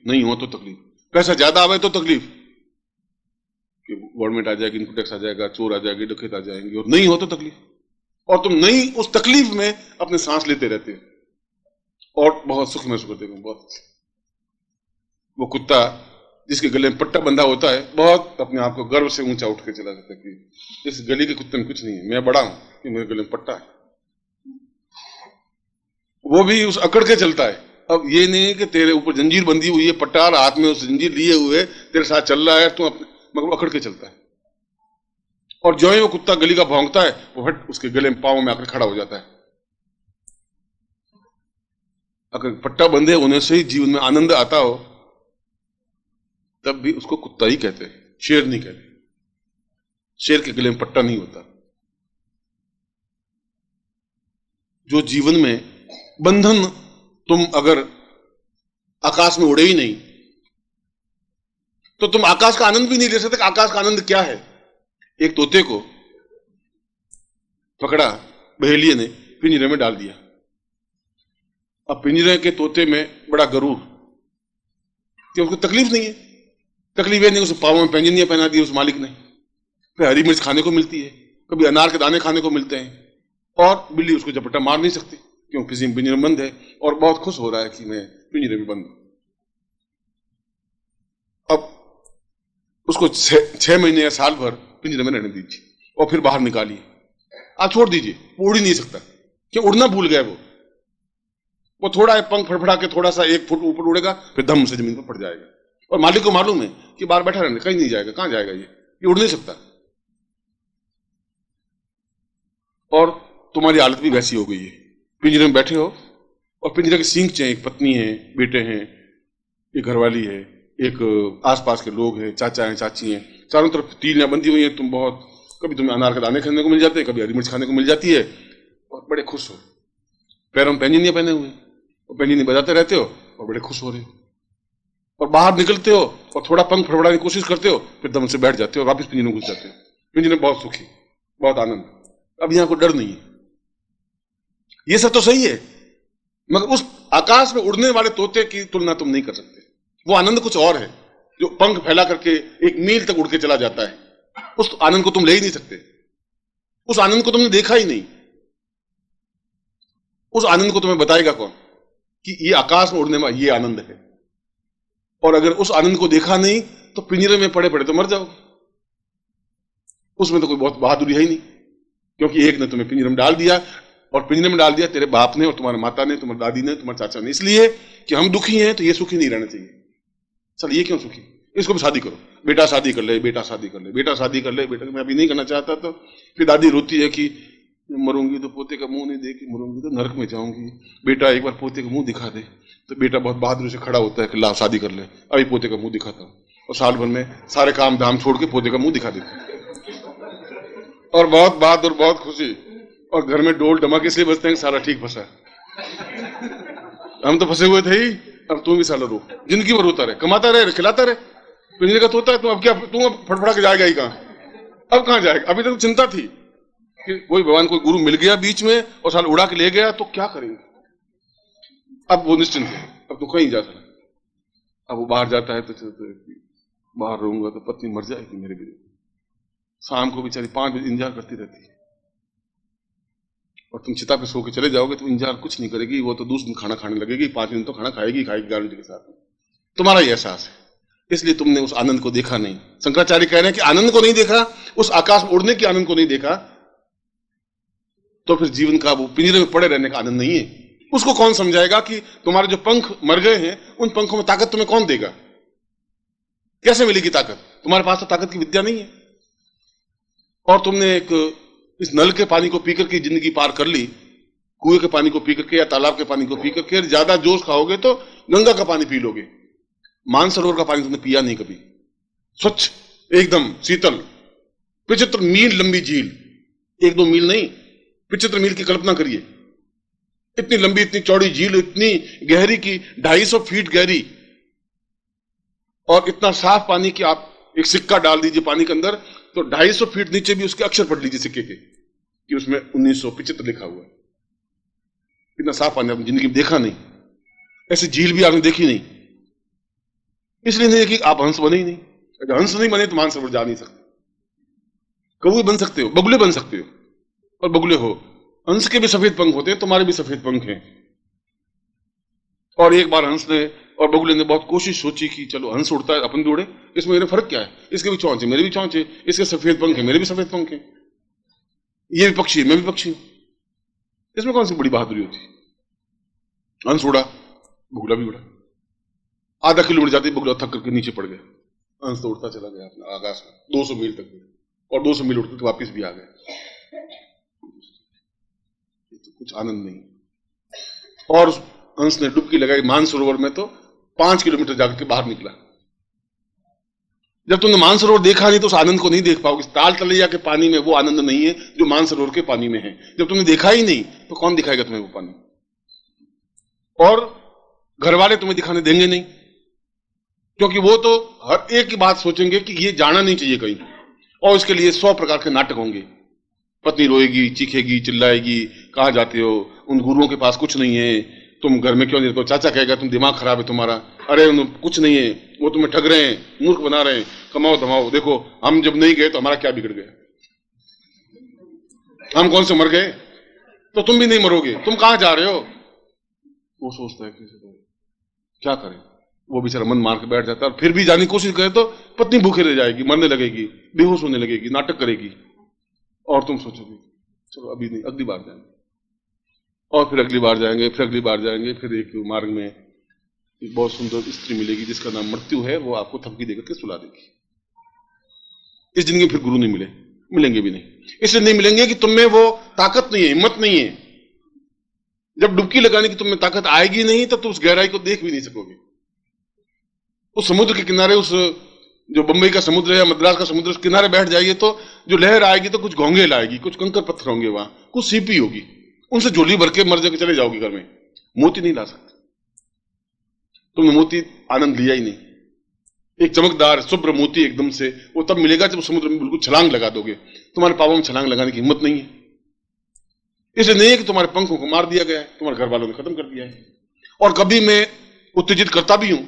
नहीं हो तो तकलीफ, पैसा ज्यादा आवे तो तकलीफ कि गवर्नमेंट आ जाएगी, इनकम टैक्स आ जाएगा, चोर आ जाएगी, डकैत आ जाएंगे, और नहीं हो तो तकलीफ। और तुम नहीं उस तकलीफ में अपने सांस लेते रहते हो और बहुत सुख महसूस करते हो। बहुत वो कुत्ता जिसके गले में पट्टा बंधा होता है बहुत अपने आप को गर्व से ऊंचा उठ के चला जाता है कि इस गली के कुत्ते में कुछ नहीं है, मैं बड़ा हूं कि मेरे गले में पट्टा है। वो भी उस अकड़ के चलता है। अब ये नहीं है कि तेरे ऊपर जंजीर बंधी हुई है, पट्टार हाथ में उस जंजीर लिए हुए तेरे साथ चल रहा है, तू अपने मगर अकड़ के चलता है। और जो ही वो कुत्ता गली का भौंकता है वो हट उसके गले में पांव में आकर खड़ा हो जाता है। अगर पट्टा बंधे होने से ही जीवन में आनंद आता हो तब भी उसको कुत्ता ही कहते हैं, शेर नहीं कहते। शेर के गले में पट्टा नहीं होता। जो जीवन में बंधन, तुम अगर आकाश में उड़े ही नहीं तो तुम आकाश का आनंद भी नहीं ले सकते। आकाश का आनंद क्या है? एक तोते को पकड़ा बहेलिये ने, पिंजरे में डाल दिया। अब पिंजरे के तोते में बड़ा गरूर कि उसको तकलीफ नहीं है। तकलीफ है नहीं, उसे पाँव में पैंजनियां पहना दी उस मालिक ने, फिर हरी मिर्च खाने को मिलती है, कभी अनार के दाने खाने को मिलते हैं, और बिल्ली उसको झपट्टा मार नहीं सकती क्यों किसी में पिंजरे में बंद है, और बहुत खुश हो रहा है कि मैं पिंजरे में बंद हूं। अब उसको 6 महीने या साल भर पिंजरे में रहने दीजिए और फिर बाहर निकालिए। आप छोड़ दीजिए, वो उड़ ही नहीं सकता। क्यों? उड़ना भूल गया वो थोड़ा पंख फड़फड़ा के थोड़ा सा 1 फुट ऊपर उड़ेगा, फिर धम से जमीन पर पड़ जाएगा। और मालिक को मालूम है कि बाहर बैठा रहने, कहीं नहीं जाएगा। कहां जाएगा? ये उड़ नहीं सकता। और तुम्हारी हालत भी वैसी हो गई है, पिंजरे में बैठे हो और पिंजरे के सींग चाहिए। एक पत्नी है, बेटे हैं, एक घरवाली है, एक आसपास के लोग हैं, चाचा हैं, चाची हैं, चारों तरफ तीलियां बंधी हुई हैं। तुम बहुत, कभी तुम्हें अनार के दाने खाने को मिल जाते हैं, कभी हरी मिर्च खाने को मिल जाती है, और बड़े खुश हो। पैरों में पैंजनियां पहने हुए और पैंजनी बजाते रहते हो और बड़े खुश हो रहे हो। और बाहर निकलते हो और थोड़ा पंख फड़फड़ाने की कोशिश करते हो, फिर दम से बैठ जाते हो, वापस पिंजरे में घुस जाते हो। पिंजरे में बहुत सुखी, बहुत आनंद। अब यहां कोई डर नहीं है। ये सब तो सही है, मगर उस आकाश में उड़ने वाले तोते की तुलना तुम नहीं कर सकते। वो आनंद कुछ और है जो पंख फैला करके 1 मील तक उड़ के चला जाता है। उस आनंद को तुम ले ही नहीं सकते। उस आनंद को तुमने देखा ही नहीं। उस आनंद को तुम्हें बताएगा कौन कि ये आकाश में उड़ने वाला ये आनंद है? और अगर उस आनंद को देखा नहीं तो पिंजरे में पड़े पड़े तो मर जाओ। उसमें तो कोई बहुत बहादुरी है ही नहीं, क्योंकि एक ने तुम्हें पिंजरे में डाल दिया, और पिंजरे में डाल दिया तेरे बाप ने और तुम्हारे माता ने, तुम्हारी दादी ने, तुम्हारे चाचा ने, इसलिए कि हम दुखी हैं तो ये सुखी नहीं रहना चाहिए। चल ये क्यों सुखी? इसको भी शादी करो, बेटा शादी कर ले, बेटा शादी कर ले, बेटा शादी कर ले, बेटा मैं अभी नहीं करना चाहता। तो फिर दादी रोती है कि मरूंगी तो पोते का मुंह नहीं देखी, मरूंगी तो नरक में जाऊंगी। बेटा एक बार पोते का मुंह दिखा दे, तो बेटा बहुत बहादुरी से खड़ा होता है कि ला शादी कर ले, अभी पोते का मुंह दिखाता हूं। और साल भर में सारे काम धाम छोड़ के पोते का मुंह दिखा देते और बहुत बहादुर, बहुत खुशी। और घर में डोल डमक इसलिए बजते हैं कि सारा ठीक फंसा। हम तो फंसे हुए थे ही, अब तू भी साला रो, जिंदगी भर रोता रहे, कमाता रहे, खिलाता रहे। पिंजरे का तोता है, तू अब क्या, तू अब फटफड़ा के जाएगा ही कहां? अब कहां जाएगा? अभी तक चिंता थी कि कोई भगवान, कोई गुरु मिल गया बीच में और साल उड़ा के ले गया तो क्या करेंगे। अब वो निश्चिंत है, अब तो कहीं जा सकता। अब वो बाहर जाता है तो बाहर रहूंगा तो पत्नी मर जाएगी मेरे बिना। शाम को बेचारी 5 बजे इंतजार करती रहती है, और तुम चिता पे सो के चले जाओगे तो इंतजार कुछ नहीं करेगी। वो तो दूसरे दिन खाना खाने लगेगी, 5 दिन तो खाना खाएगी गारंटी के साथ। तुम्हारा ये एहसास है, इसलिए तुमने उस आनंद को देखा नहीं। शंकराचार्य कह रहे हैं कि आनंद को नहीं देखा, उस आकाश में उड़ने के आनंद को नहीं देखा, तो फिर जीवन का वो पिंजरे में पड़े रहने का आनंद नहीं है। उसको कौन समझाएगा कि तुम्हारे जो पंख मर गए हैं उन पंखों में ताकत तुम्हें कौन देगा? कैसे मिलेगी ताकत? तुम्हारे पास तो ताकत की विद्या नहीं है। और तुमने इस नल के पानी को पीकर के जिंदगी पार कर ली, कुएं के पानी को पीकर के या तालाब के पानी को पीकर के। ज्यादा जोश खाओगे तो गंगा का पानी पी लोगे। मानसरोवर का पानी तुमने पिया नहीं कभी, स्वच्छ एकदम शीतल, 75 मील लंबी झील, 1-2 मील नहीं, 75 मील की कल्पना करिए। इतनी लंबी, इतनी चौड़ी झील, इतनी गहरी की 250 फीट गहरी, और इतना साफ पानी कि आप एक सिक्का डाल दीजिए पानी के अंदर तो 250 फीट नीचे भी उसके अक्षर पढ़ लीजिए सिक्के के कि उसमें 1975 लिखा हुआ है। इतना साफ पानी आपने जिंदगी में देखा नहीं, ऐसी झील भी आपने देखी नहीं। इसलिए नहीं कि आप हंस बने ही नहीं। अगर हंस नहीं बने तो मानसरोवर जा नहीं सकते। कौवे बन सकते हो, बगुले बन सकते हो, और बगुले हो। हंस के भी सफेद पंख होते हैं, तुम्हारे भी सफेद पंख हैं। और एक बार हंस ने और बगुले ने बहुत कोशिश सोची कि चलो हंस उड़ता है, अपन भी उड़े, इसमें मेरे फर्क क्या है, इसके भी चौंच है मेरे भी चौंच है, इसके सफेद पंख है मेरे भी सफेद पंख है, ये भी पक्षी है मैं भी पक्षी हूं, इसमें कौन सी बड़ी बहादुरी होती। हंस उड़ा, बगुला भी उड़ा। आधा किलोमीटर जाते ही बगुला थक करके नीचे पड़ गया। हंस तो उड़ता चला गया अपने आकाश में 200 मील तक, और 200 मील उड़कर वापिस भी आ गए। तो कुछ आनंद नहीं। और हंस ने डुबकी लगाई मानसरोवर में, तो 5 किलोमीटर जाकर के बाहर निकला। जब तुमने मानसरोवर देखा नहीं तो उस आनंद को नहीं देख पाओगे। ताल तलैया के पानी में वो आनंद नहीं है जो मानसरोवर के पानी में है। जब तुमने देखा ही नहीं तो कौन दिखाएगा तुम्हें वो पानी। और घर वाले तुम्हें दिखाने देंगे नहीं, क्योंकि वो तो हर एक की बात सोचेंगे कि ये जाना नहीं चाहिए कहीं, और इसके लिए 100 प्रकार के नाटक होंगे। पत्नी रोएगी, चीखेगी, चिल्लाएगी, कहां जाते हो, उन गुरुओं के पास कुछ नहीं है, तुम घर में क्यों नहीं रहते हो, चाचा कहेगा तुम दिमाग खराब है तुम्हारा, अरे कुछ नहीं है, वो तुम्हें ठग रहे हैं, मूर्ख बना रहे हैं, कमाओ धमाओ, देखो हम जब नहीं गए तो हमारा क्या बिगड़ गया, हम कौन से मर गए, तो तुम भी नहीं मरोगे, तुम कहां जा रहे हो। वो सोचता है कि क्या करें, वो बेचारा मन मार के बैठ जाता है। और फिर भी जाने की कोशिश करे तो पत्नी भूखे रह जाएगी, मरने लगेगी, बेहोश होने लगेगी, नाटक करेगी, और तुम सोचोगे चलो अभी नहीं, अगली बार जाएंगे, और फिर अगली बार जाएंगे, फिर अगली बार जाएंगे। फिर एक मार्ग में एक बहुत सुंदर स्त्री मिलेगी जिसका नाम मृत्यु है, वो आपको थपकी देकर के सुला देगी। इस जिंदगी फिर गुरु नहीं मिले, मिलेंगे भी नहीं। इसलिए नहीं मिलेंगे कि तुम में वो ताकत नहीं है, हिम्मत नहीं है। जब डुबकी लगाने की तुम में ताकत आएगी नहीं तब तो उस गहराई को देख भी नहीं सकोगे। उस समुद्र के किनारे, उस जो बंबई का समुद्र है या मद्रास का समुद्र, उस किनारे बैठ जाइए तो जो लहर आएगी तो कुछ घोंगे लाएगी, कुछ कंकर पत्थर होंगे, वहां कुछ सीपी होगी, उनसे झोली भर के मर जाके चले जाओगे घर में। मोती नहीं ला सकते, तुमने मोती आनंद लिया ही नहीं। एक चमकदार शुभ्र मोती एकदम से वो तब मिलेगा जब समुद्र में बिल्कुल छलांग लगा दोगे। तुम्हारे पापों में छलांग लगाने की हिम्मत नहीं है। इसलिए नहीं है कि तुम्हारे पंखों को मार दिया गया है, तुम्हारे घर वालों ने खत्म कर दिया है। और कभी मैं उत्तेजित करता भी हूं,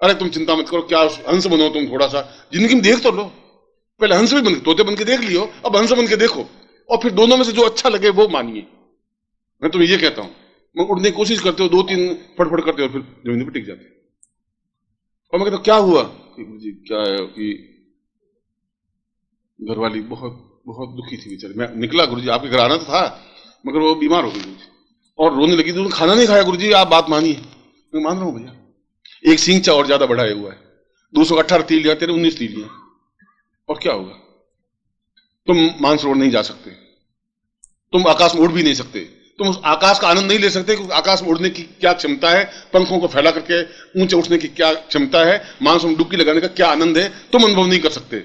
अरे तुम चिंता मत करो, क्या हंस बनो तुम, थोड़ा सा जिंदगी में देख तो लो, पहले हंस भी बन, तोते बन के देख लियो, अब हंस बन के देखो, और फिर दोनों में से जो अच्छा लगे वो मानिए। मैं तुम्हें ये कहता हूं, मैं उड़ने की कोशिश करते हो, 2-3 फटफट करते हो, फिर जमीन पर टिक जाते। और मैं कहता क्या हुआ जी, क्या है कि घरवाली बहुत बहुत दुखी थी बेचारी। मैं निकला, गुरुजी आपके घर आना तो था, मगर वो बीमार हो गई और रोने लगी, तो खाना नहीं खाया गुरुजी, आप बात मानिए। मैं मान रहा हूं भैया, एक सिंचा और ज्यादा बढ़ाया हुआ है, 218 तील लिया, तेरे 19 तील लिया, और क्या होगा। तुम मानसरोवर नहीं जा सकते, तुम आकाश में उड़ भी नहीं सकते, तुम उस आकाश का आनंद नहीं ले सकते कि आकाश में उड़ने की क्या क्षमता है, पंखों को फैला करके ऊंचे उठने की क्या क्षमता है, मानसरोवर में डुबकी लगाने का क्या आनंद है, तुम अनुभव नहीं कर सकते।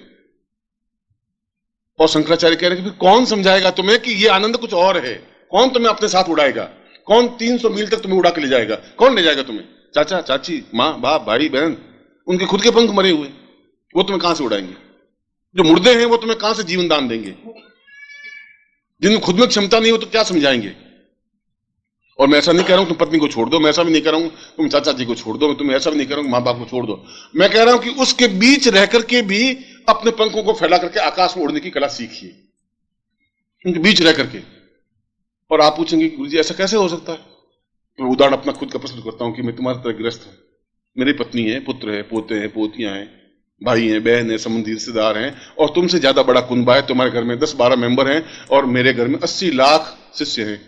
और शंकराचार्य कह रहे हैं कि कौन समझाएगा तुम्हें कि ये आनंद कुछ और है, कौन तुम्हें अपने साथ उड़ाएगा, कौन 300 मील तक तुम्हें उड़ा के ले जाएगा, कौन ले जाएगा तुम्हें, चाचा चाची, माँ बाप, भाई बहन, उनके खुद के पंख मरे हुए, वो तुम्हें कहां से उड़ाएंगे। जो मुर्दे हैं वो तुम्हें कहां से जीवन दान देंगे, जिनमें खुद में क्षमता नहीं हो तो क्या समझाएंगे। और मैं ऐसा नहीं कह रहा हूं तुम पत्नी को छोड़ दो, मैं ऐसा भी नहीं कह रहा हूं तुम चाचा जी को छोड़ दो, मैं तुम्हें ऐसा भी नहीं कह रहा हूं माँ बाप को छोड़ दो। मैं कह रहा हूं कि उसके बीच रह करके भी अपने पंखों को फैला करके आकाश में उड़ने की कला सीखिए, उनके बीच रह करके। और आप पूछेंगे गुरुजी ऐसा कैसे हो सकता है, तो उदाहरण अपना खुद का प्रस्तुत करता हूं कि मैं तुम्हारी तरह ग्रस्त हूं, मेरी पत्नी है, पुत्र है, पोते हैं, पोतियां हैं, भाई हैं, बहन है, संबंधी रिश्तेदार हैं, और तुमसे ज्यादा बड़ा कुनबा है, तुम्हारे घर में 10-12 मेंबर हैं, और मेरे घर में 80 लाख शिष्य हैं,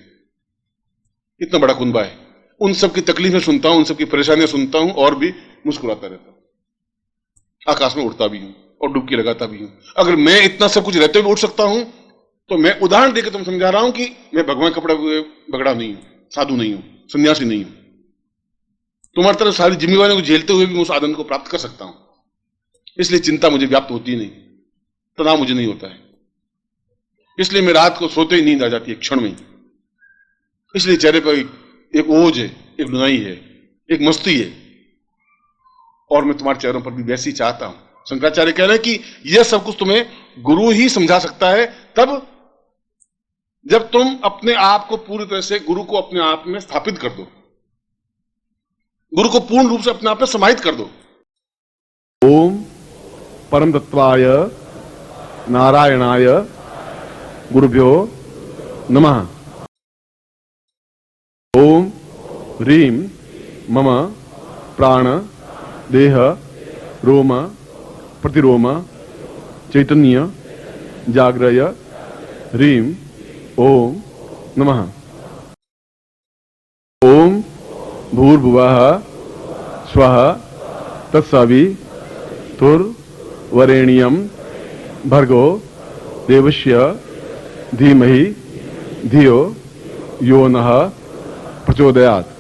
इतना बड़ा कुनबा है। उन सबकी तकलीफें सुनता हूं, उन सबकी परेशानियां सुनता हूं, और भी मुस्कुराता रहता हूं, आकाश में उड़ता भी हूं और डुबकी लगाता भी हूं। अगर मैं इतना सब कुछ रहते हुए उठ सकता हूं तो मैं उदाहरण देकर तुम समझा रहा हूं कि मैं भगवान कपड़ा बगड़ा नहीं हूं, साधु नहीं हूं, सन्यासी नहीं हूं। तुम्हारी तरफ सारी जिम्मेवारियों को झेलते हुए भी मैं उस आनंद को प्राप्त कर सकता हूं। इसलिए चिंता मुझे व्याप्त होती नहीं, तनाव मुझे नहीं होता है, इसलिए मैं रात को सोते ही नींद आ जाती है क्षण में। इसलिए चेहरे पर एक ओज है, एक रुनाई है, एक मस्ती है, और मैं तुम्हारे चेहरों पर भी वैसी चाहता हूं। शंकराचार्य कह रहे हैं कि यह सब कुछ तुम्हें गुरु ही समझा सकता है, तब जब तुम अपने आप को पूरी तरह से गुरु को अपने आप में स्थापित कर दो, गुरु को पूर्ण रूप से अपने आप में समाहित कर दो। ओम परम तत्वाय नारायणाय गुरुभ्यो नमः। ओम ह्रीं मम प्राण देह रोम प्रतिरोम चैतन्य जाग्रय ह्रीं ओम नमः। ओम भूर्भुवः स्वः तत्सवितुर्वरेण्यं भर्गो देवस्य धीमहि धियो यो नः प्रचोदयात्।